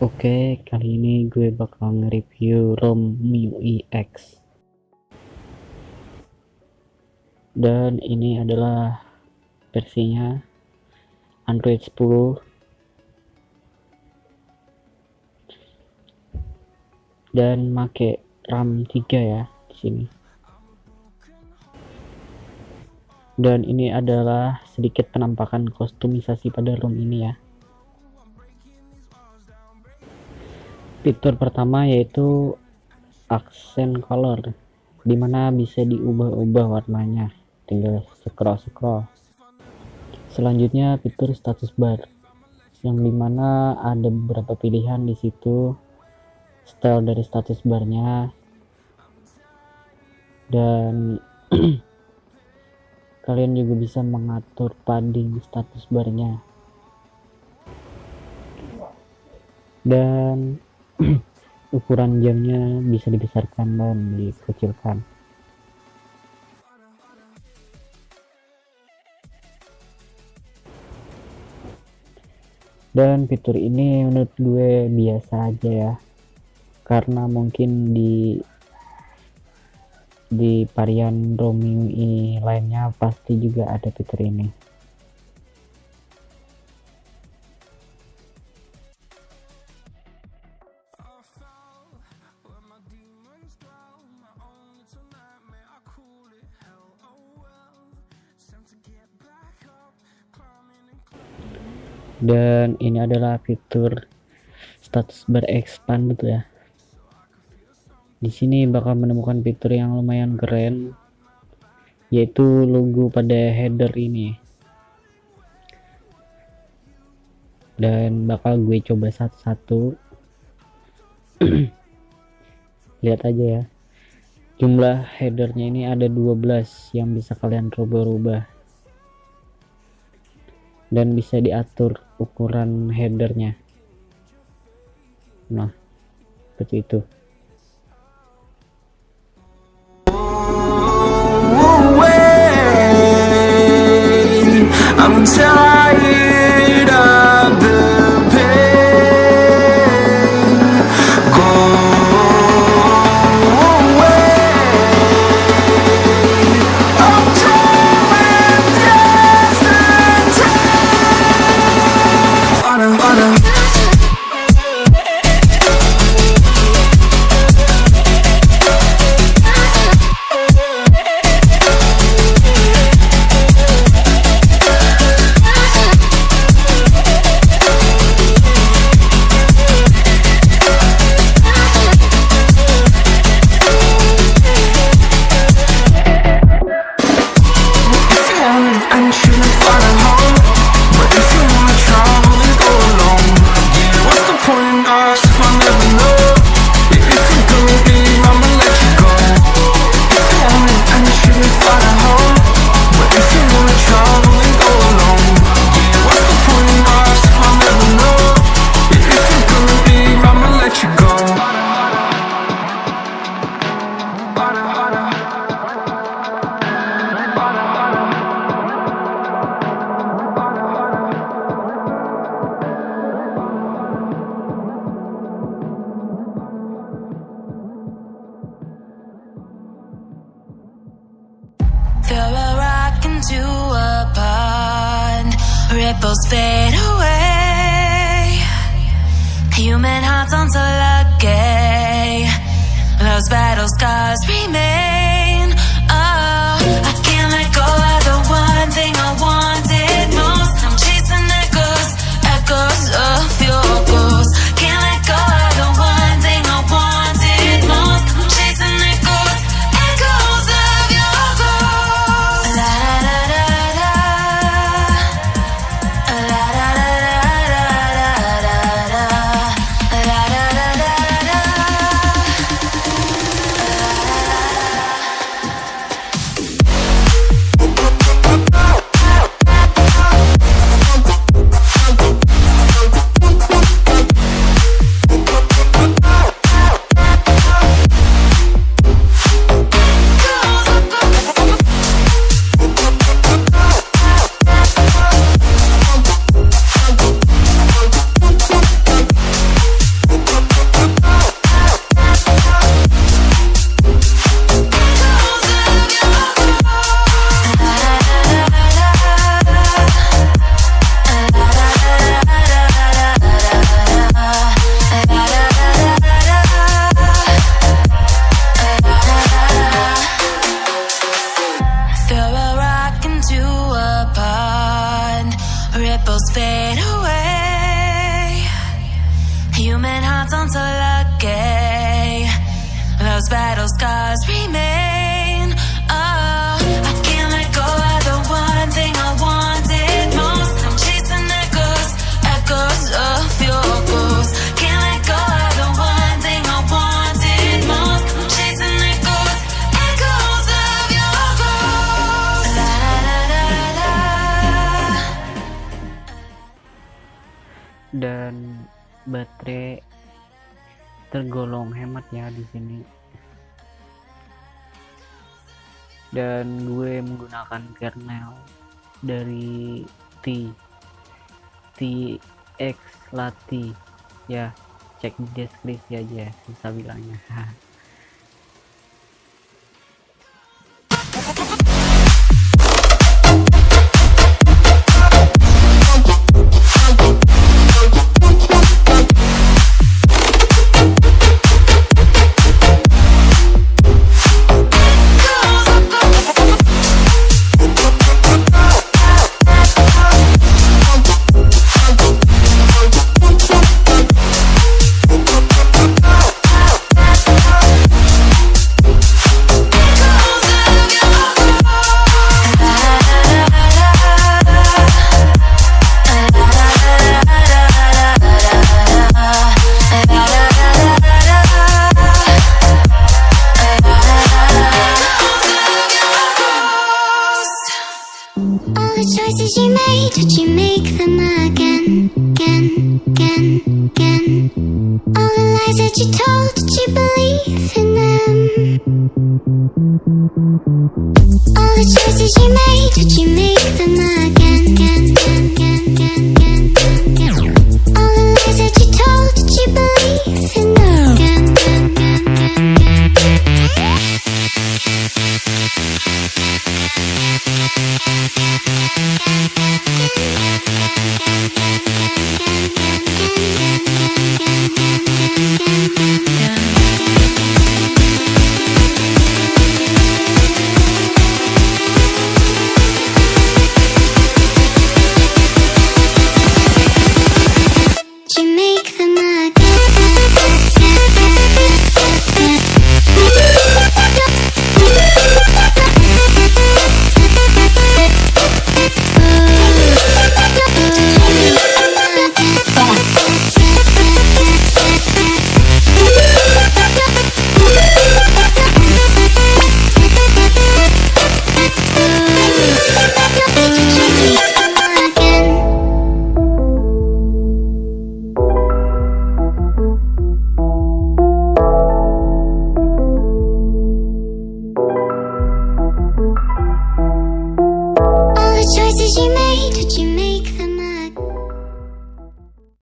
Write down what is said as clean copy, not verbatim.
Oke, kali ini gue bakal nge-review ROM Miui-X. Dan ini adalah versinya Android 10. Dan make RAM 3 ya di sini. Dan ini adalah sedikit penampakan kustomisasi pada ROM ini ya. Fitur pertama yaitu accent color, dimana bisa diubah-ubah warnanya, tinggal scroll. Selanjutnya fitur status bar, yang dimana ada beberapa pilihan di situ, style dari status barnya, dan kalian juga bisa mengatur padding status barnya. Dan ukuran jamnya bisa dibesarkan dan dikecilkan. Dan fitur ini menurut gue biasa aja ya, karena mungkin di varian ROM Miui lainnya pasti juga ada fitur ini. Dan ini adalah fitur status bar expand gitu ya. Di sini bakal menemukan fitur yang lumayan keren, yaitu logo pada header ini. Dan bakal gue coba satu-satu. Lihat aja ya. Jumlah headernya ini ada 12 yang bisa kalian rubah-rubah. Dan bisa diatur ukuran headernya. Nah, seperti itu. I'm tired of the pain. Go away. I'm done with yesterday. Throw a rock into a pond, ripples fade away. Human hearts aren't so lucky, those battle scars remain. Oh, I can't let go of the one thing I wanted most. I'm chasing echoes of your ghost. Can't let go of the one thing I wanted most. I'm chasing echoes of your ghost. La da da da da, la da da da da, la da da da da. Human hearts aren't so lucky. Those battle scars remain. Oh, I can't let go of the one thing I wanted most. I'm chasing echoes, echoes of your ghost. Can't let go of the one thing I wanted most. I'm chasing echoes, echoes of your ghost. La la la la la. Dan baterai tergolong hemat ya di sini. Dan gue menggunakan kernel dari TX Lati ya, cek di deskripsi aja bisa bilangnya. Choices you made, did you make them again, again, again, again? All the lies that you told, did you believe in them? All the choices you made, did you make them again, again, again, again, again, again? All the lies that you told, did you believe in them? Again, again, again, again, Did you make them